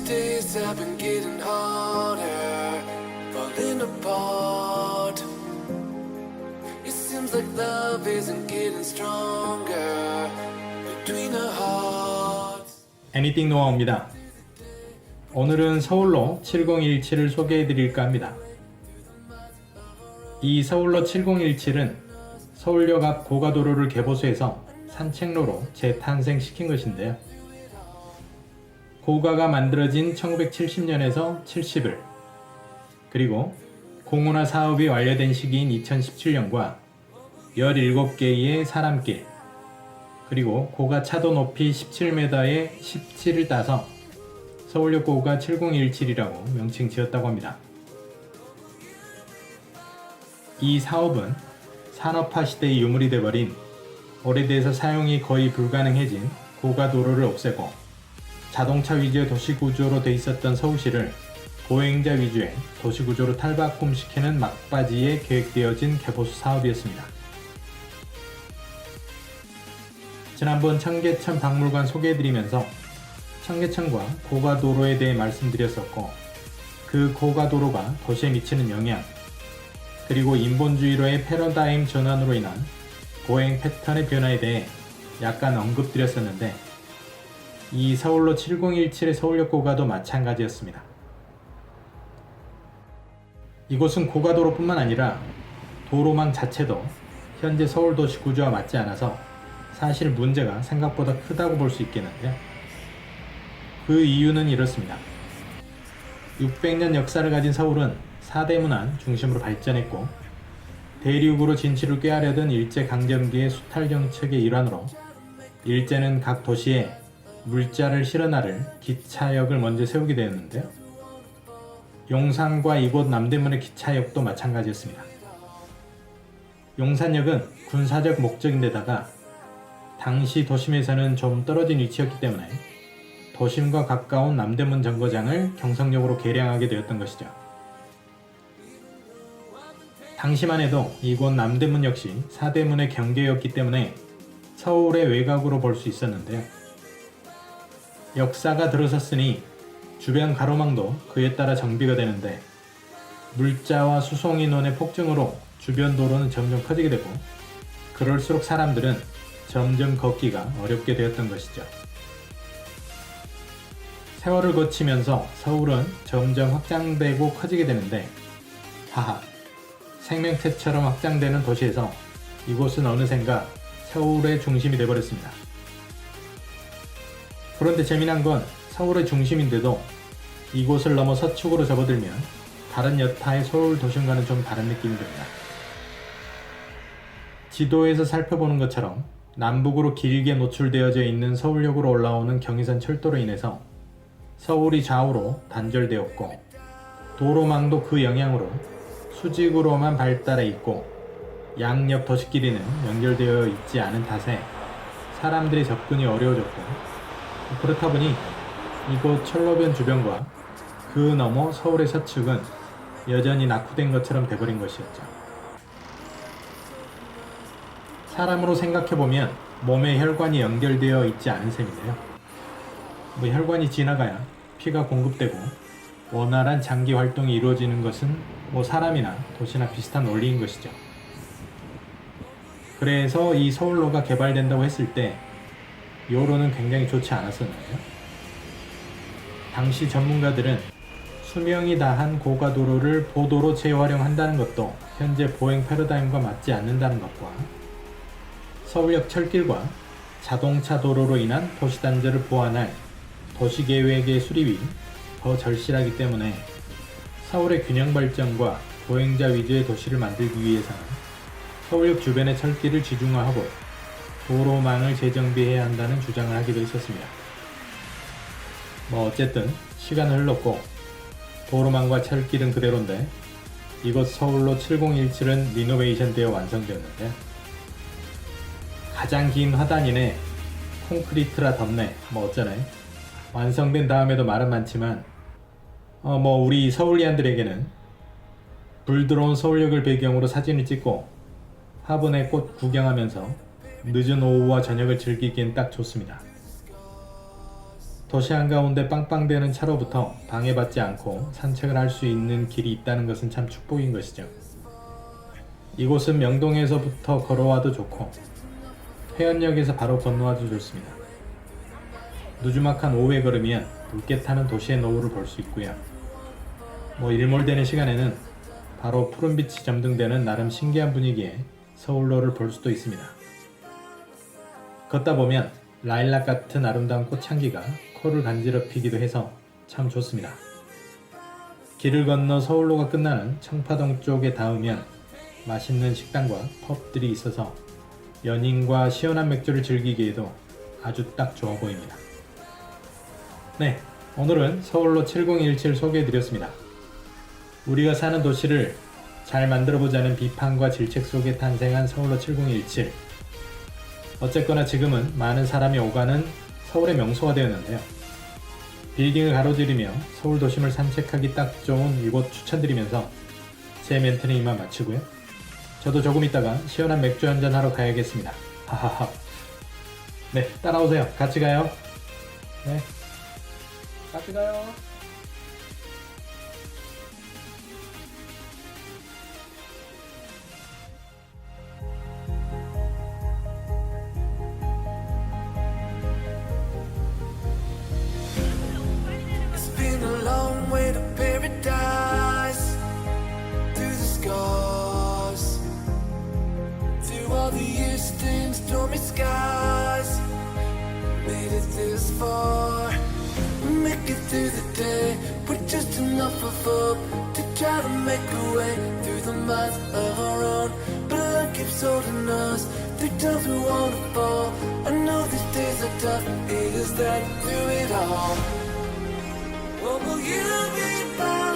days have been getting harder, falling apart. It seems like love isn't getting stronger between our hearts. 애니띵 노아입니다. 오늘은 서울로 7017을 소개해 드릴까 합니다. 이 서울로 7017은 서울역 앞 고가도로를 개보수해서 산책로로 재탄생시킨 것인데요. 고가가 만들어진 1970년에서 70을, 그리고 공원화 사업이 완료된 시기인 2017년과 17개의 사람길, 그리고 고가 차도 높이 17m의 17을 따서 서울역 고가 7017이라고 명칭 지었다고 합니다. 이 사업은 산업화 시대의 유물이 되어버린 오래돼서 사용이 거의 불가능해진 고가도로를 없애고 자동차 위주의 도시구조로 돼 있었던 서울시를 보행자 위주의 도시구조로 탈바꿈시키는 막바지에 계획되어진 개보수 사업이었습니다. 지난번 청계천 박물관 소개해드리면서 청계천과 고가도로에 대해 말씀드렸었고, 그 고가도로가 도시에 미치는 영향, 그리고 인본주의로의 패러다임 전환으로 인한 보행 패턴의 변화에 대해 약간 언급드렸었는데, 이 서울로 7017의 서울역 고가도 마찬가지였습니다. 이곳은 고가도로뿐만 아니라 도로망 자체도 현재 서울도시 구조와 맞지 않아서 사실 문제가 생각보다 크다고 볼 수 있겠는데요. 그 이유는 이렇습니다. 600년 역사를 가진 서울은 사대문안 중심으로 발전했고, 대륙으로 진출을 꾀하려던 일제강점기의 수탈정책의 일환으로 일제는 각 도시에 물자를 실어 나를 기차역을 먼저 세우게 되었는데요. 용산과 이곳 남대문의 기차역도 마찬가지였습니다. 용산역은 군사적 목적인데다가 당시 도심에서는 좀 떨어진 위치였기 때문에 도심과 가까운 남대문 정거장을 경성역으로 개량하게 되었던 것이죠. 당시만 해도 이곳 남대문 역시 사대문의 경계였기 때문에 서울의 외곽으로 볼 수 있었는데요. 역사가 들어섰으니 주변 가로망도 그에 따라 정비가 되는데, 물자와 수송 인원의 폭증으로 주변 도로는 점점 커지게 되고, 그럴수록 사람들은 점점 걷기가 어렵게 되었던 것이죠. 세월을 거치면서 서울은 점점 확장되고 커지게 되는데, 하하, 생명체처럼 확장되는 도시에서 이곳은 어느샌가 서울의 중심이 되어버렸습니다. 그런데 재미난 건 서울의 중심인데도 이곳을 넘어 서축으로 접어들면 다른 여타의 서울 도심과는 좀 다른 느낌이 듭니다. 지도에서 살펴보는 것처럼 남북으로 길게 노출되어져 있는 서울역으로 올라오는 경의선 철도로 인해서 서울이 좌우로 단절되었고, 도로망도 그 영향으로 수직으로만 발달해 있고 양옆 도시끼리는 연결되어 있지 않은 탓에 사람들의 접근이 어려워졌고, 그렇다 보니 이곳 철로변 주변과 그 너머 서울의 서측은 여전히 낙후된 것처럼 돼버린 것이었죠. 사람으로 생각해보면 몸에 혈관이 연결되어 있지 않은 셈인데요. 혈관이 지나가야 피가 공급되고 원활한 장기 활동이 이루어지는 것은 사람이나 도시나 비슷한 원리인 것이죠. 그래서 이 서울로가 개발된다고 했을 때 여론은 굉장히 좋지 않았었는데요. 당시 전문가들은 수명이 다한 고가도로를 보도로 재활용한다는 것도 현재 보행 패러다임과 맞지 않는다는 것과, 서울역 철길과 자동차 도로로 인한 도시단절을 보완할 도시계획의 수립이 더 절실하기 때문에 서울의 균형 발전과 보행자 위주의 도시를 만들기 위해서는 서울역 주변의 철길을 지중화하고 도로망을 재정비해야 한다는 주장을 하기도 했었습니다. 어쨌든 시간은 흘렀고 도로망과 철길은 그대로인데, 이곳 서울로 7017은 리노베이션 되어 완성되었는데, 가장 긴 화단이네, 콘크리트라 덥네, 어쩌네, 완성된 다음에도 말은 많지만 우리 서울리안들에게는 불 들어온 서울역을 배경으로 사진을 찍고 화분에 꽃 구경하면서 늦은 오후와 저녁을 즐기기엔 딱 좋습니다. 도시 한가운데 빵빵대는 차로부터 방해받지 않고 산책을 할 수 있는 길이 있다는 것은 참 축복인 것이죠. 이곳은 명동에서부터 걸어와도 좋고 회원역에서 바로 건너와도 좋습니다. 누주막한 오후에 걸으면 붉게 타는 도시의 노을을 볼 수 있고요. 일몰되는 시간에는 바로 푸른빛이 점등되는 나름 신기한 분위기의 서울로를 볼 수도 있습니다. 걷다 보면 라일락 같은 아름다운 꽃향기가 코를 간지럽히기도 해서 참 좋습니다. 길을 건너 서울로가 끝나는 청파동 쪽에 닿으면 맛있는 식당과 펍들이 있어서 연인과 시원한 맥주를 즐기기에도 아주 딱 좋아 보입니다. 네, 오늘은 서울로 7017 소개해드렸습니다. 우리가 사는 도시를 잘 만들어보자는 비판과 질책 속에 탄생한 서울로 7017. 어쨌거나 지금은 많은 사람이 오가는 서울의 명소가 되었는데요. 빌딩을 가로지르며 서울 도심을 산책하기 딱 좋은 이곳 추천드리면서 제 멘트는 이만 마치고요. 저도 조금 있다가 시원한 맥주 한잔 하러 가야겠습니다. 하하하. 네, 따라오세요. 같이 가요. 네, 같이 가요. It's been a long way to paradise, through the scars, through all the eastern stormy skies. Made it this far, make it through the day with just enough of hope to try to make a way through the miles of our own. But life keeps holding us through times we wanna fall. I know these days are tough, it is that through it all. What will you be found?